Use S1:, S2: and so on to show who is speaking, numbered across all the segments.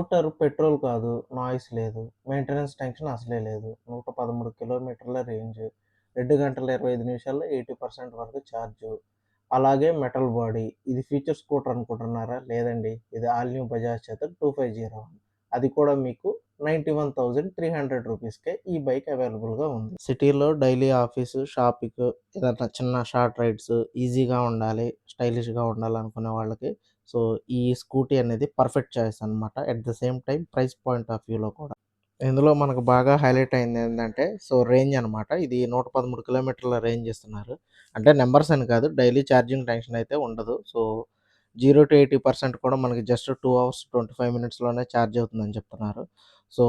S1: Scooter petrol కాదు, noise లేదు, maintenance tension అసలే లేదు. 113 కిలోమీటర్ల రేంజ్, 2 గంటల 25 నిమిషాల్లో 80% వరకు ఛార్జు. అలాగే మెటల్ బాడీ. ఇది ఫీచర్ స్కూటర్ అనుకుంటున్నారా? లేదండి. ఇది ఆల్ న్యూ బజాజ్ చేతక్ 2501. అది కూడా మీకు 91,300 రూపీస్‌కే ఈ బైక్ అవైలబుల్‌గా ఉంది. సిటీలో డైలీ ఆఫీసు, షాపింగ్ ఏదన్నా చిన్న షార్ట్ రైడ్స్ ఈజీగా ఉండాలి, స్టైలిష్‌గా ఉండాలనుకునే వాళ్ళకి సో, ఈ స్కూటీ అనేది పర్ఫెక్ట్ చాయిస్ అనమాట. At the same time price point of వ్యూలో కూడా. ఇందులో మనకు బాగా హైలైట్ అయిందేంటంటే, సో రేంజ్ అనమాట. ఇది 113 కిలోమీటర్ల రేంజ్ ఇస్తున్నారు. అంటే నంబర్స్ అని కాదు. డైలీ ఛార్జింగ్ టెన్షన్ అయితే ఉండదు. సో, 0-80% కూడా మనకి జస్ట్ 2 అవర్స్ 25 మినిట్స్‌లోనే ఛార్జ్ అవుతుందని చెప్తున్నారు. సో,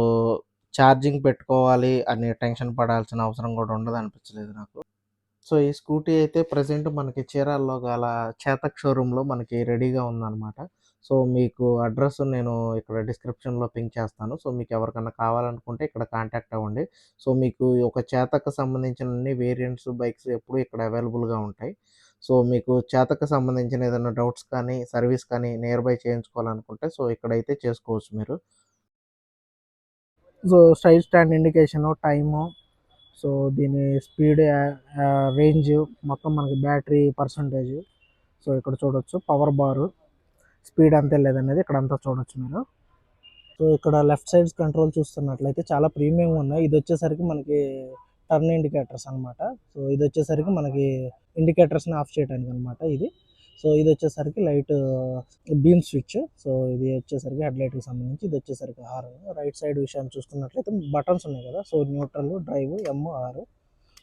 S1: ఛార్జింగ్ పెట్టుకోవాలి అనే టెన్షన్ పడాల్సిన అవసరం కూడా ఉండదనిపించలేదు నాకు. సో, ఈ స్కూటీ అయితే ప్రెజెంట్ మనకి చీరాలలో గల చేతక్ షోరూమ్‌లో మనకి రెడీగా ఉందనమాట. సో, మీకు అడ్రెస్ నేను ఇక్కడ డిస్క్రిప్షన్‌లో పింక్ చేస్తాను. సో, మీకు ఎవరికన్నా కావాలనుకుంటే ఇక్కడ కాంటాక్ట్ అవ్వండి. సో, మీకు ఒక చేతక్‌కి సంబంధించిన అన్ని వేరియంట్స్, బైక్స్ ఎప్పుడూ ఇక్కడ అవైలబుల్‌గా ఉంటాయి. సో, మీకు చేతక్‌కి సంబంధించిన ఏదైనా డౌట్స్ కానీ, సర్వీస్ కానీ నియర్ బై చేయించుకోవాలనుకుంటే సో, ఇక్కడైతే చేసుకోవచ్చు మీరు. So, side stand indication, time, so, దీని స్పీడ్ రేంజ్ మొత్తం మనకి బ్యాటరీ పర్సంటేజ్ సో, ఇక్కడ చూడొచ్చు. పవర్ బారు, స్పీడ్ ఎంత ఎళ్ళేదనేది ఇక్కడంతా చూడొచ్చు మీరు. సో, ఇక్కడ లెఫ్ట్ సైడ్ కంట్రోల్ చూస్తున్నట్లయితే చాలా ప్రీమియంగా ఉన్నాయి. ఇదొచ్చేసరికి మనకి టర్న్ ఇండికేటర్స్ అనమాట. సో, ఇదొచ్చేసరికి మనకి ఇండికేటర్స్‌ని ఆఫ్ చేయడానికనమాట ఇది. సో, ఇదొచ్చేసరికి లైట్ బీమ్ స్విచ్. సో, ఇది వచ్చేసరికి హెడ్‌లైట్‌కి సంబంధించి, ఇదొచ్చేసరికి హార్న్. రైట్ సైడ్ విషయాన్ని చూసుకున్నట్లయితే బటన్స్ ఉన్నాయి కదా! So, neutral, drive, M, R.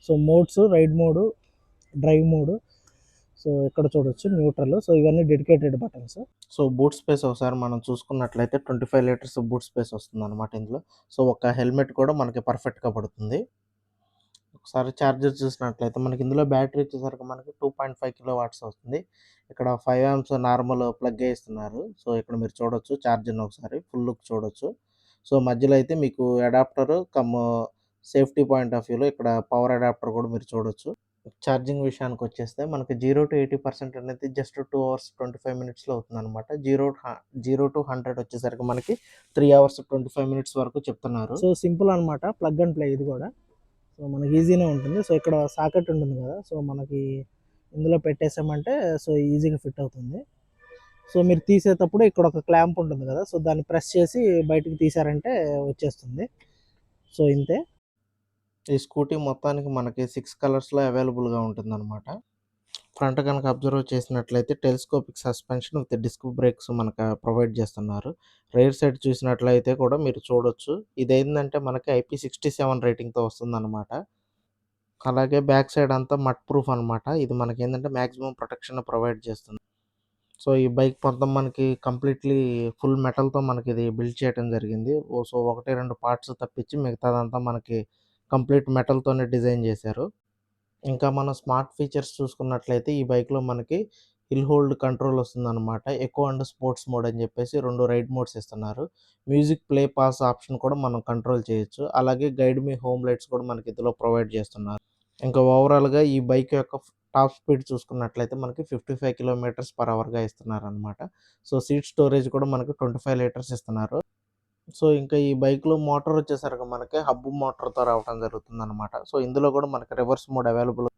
S1: So, modes ride mode, drive mode. So, ఇక్కడ చూడొచ్చు న్యూట్రల్. సో, ఇవన్నీ dedicated buttons. So, boot space ఒకసారి మనం చూసుకున్నట్లయితే 25 లీటర్స్ బూట్ స్పేస్ వస్తుందనమాట ఇందులో. సో, ఒక హెల్మెట్ కూడా మనకి పర్ఫెక్ట్‌గా పడుతుంది. ఒకసారి చార్జర్ చూసినట్లయితే మనకి ఇందులో బ్యాటరీ వచ్చేసరికి మనకి 2.5 కిలో వాట్స్ వస్తుంది. ఇక్కడ 5 ఆంప్స్ నార్మల్ ప్లగ్గే ఇస్తున్నారు. సో, ఇక్కడ మీరు చూడొచ్చు చార్జర్‌ని ఒకసారి ఫుల్ లుక్ చూడొచ్చు. సో, మధ్యలో అయితే మీకు adapter come safety point of వ్యూలో ఇక్కడ పవర్ అడాప్టర్ కూడా మీరు చూడొచ్చు. ఛార్జింగ్ విషయానికొచ్చేస్తే మనకి 0-80% అనేది జస్ట్ 2 అవర్స్ 25 మినిట్స్‌లో అవుతుందనమాట. 0-100 వచ్చేసరికి మనకి 3 అవర్స్ 25 మినిట్స్ వరకు చెప్తున్నారు. సో, సింపుల్ అనమాట. ప్లగ్ అండ్ ప్లే ఇది కూడా. సో, మనకి ఈజీనే ఉంటుంది. సో, ఇక్కడ సాకెట్ ఉంటుంది కదా! సో, మనకి ఇందులో పెట్టేసామంటే సో, ఈజీగా ఫిట్ అవుతుంది. సో, మీరు తీసేటప్పుడు ఇక్కడ ఒక క్లాంప్ ఉంటుంది కదా! సో, దాన్ని ప్రెస్ చేసి బయటికి తీశారంటే వచ్చేస్తుంది. సో, ఇంతే. ఈ స్కూటీ మొత్తానికి మనకి 6 కలర్స్‌లో అవైలబుల్‌గా ఉంటుందనమాట. ఫ్రంట్ గనక అబ్జర్వ్ చేసినట్లయితే telescopic suspension with disc brakes మనకు ప్రొవైడ్ చేస్తున్నారు. రియర్ సైడ్ చూసినట్లయితే కూడా మీరు చూడొచ్చు. ఇదేందంటే మనకి IP67 రేటింగ్‌తో వస్తుందనమాట. అలాగే బ్యాక్ సైడ్ అంతా మడ్ ప్రూఫ్ అనమాట. ఇది మనకేందంటే మాక్సిమం ప్రొటెక్షన్ ప్రొవైడ్ చేస్తుంది. సో, ఈ బైక్ మొత్తం మనకి కంప్లీట్‌లీ ఫుల్ మెటల్‌తో మనకిది బిల్డ్ చేయడం జరిగింది. సో, 1, 2 పార్ట్స్ తప్పించి మిగతాదంతా మనకి కంప్లీట్ మెటల్‌తోనే డిజైన్ చేశారు. ఇంకా మనం స్మార్ట్ ఫీచర్స్ చూసుకున్నట్లయితే ఈ బైక్‌లో మనకి హిల్ హోల్డ్ కంట్రోల్ వస్తుందనమాట. ఎకో అండ్ స్పోర్ట్స్ మోడ్ అని చెప్పేసి 2 రైడ్ మోడ్స్ ఇస్తున్నారు. మ్యూజిక్ ప్లే పాస్ ఆప్షన్ కూడా మనం కంట్రోల్ చేయొచ్చు. అలాగే గైడ్ మీ హోమ్ లైట్స్ కూడా మనకి ఇందులో ప్రొవైడ్ చేస్తున్నారు. ఇంకా ఓవరాల్‌గా ఈ బైక్ యొక్క టాప్ స్పీడ్ చూసుకున్నట్లయితే మనకి 55 కిలోమీటర్స్ పర్ అవర్‌గా ఇస్తున్నారనమాట. సో, సీట్ స్టోరేజ్ కూడా మనకి 25 లీటర్స్ ఇస్తున్నారు. సో, ఇంకా ఈ బైక్‌లో మోటార్ వచ్చేసరికి మనకి హబ్ మోటార్‌తో రావటం జరుగుతుందనమాట. సో, ఇందులో కూడా మనకి రివర్స్ మోడ్ అవైలబుల్.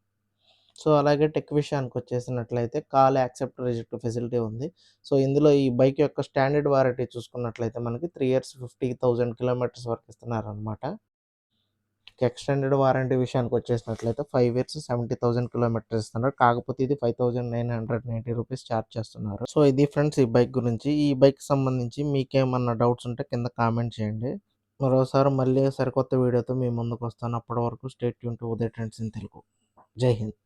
S1: సో, అలాగే టెక్ విషయానికొచ్చేసినట్లయితే కాల్ యాక్సెప్ట్, రిజెక్ట్ ఫెసిలిటీ ఉంది. సో, ఇందులో ఈ బైక్ యొక్క స్టాండర్డ్ వారంటీ చూసుకున్నట్లయితే మనకి 3 ఇయర్స్ 50,000 కిలోమీటర్స్ వరకు ఇస్తున్నారనమాట. ఎక్స్టెండెడ్ వారంటీ విషయానికొచ్చేసినట్లయితే 5 ఇయర్స్ 70,000 కిలోమీటర్స్ ఇస్తున్నారు. కాకపోతే ఇది 5,990 రూపీస్ చార్జ్ చేస్తున్నారు. సో, ఇది ఫ్రెండ్స్ ఈ బైక్ గురించి. ఈ బైక్‌కి సంబంధించి మీకేమన్నా డౌట్స్ ఉంటే కింద కామెంట్ చేయండి. మరోసారి మళ్ళీ సరికొత్త వీడియోతో మీ ముందుకొస్తాను. అప్పటి వరకు stay tune to Uday trends in Telugu. జై హింద్.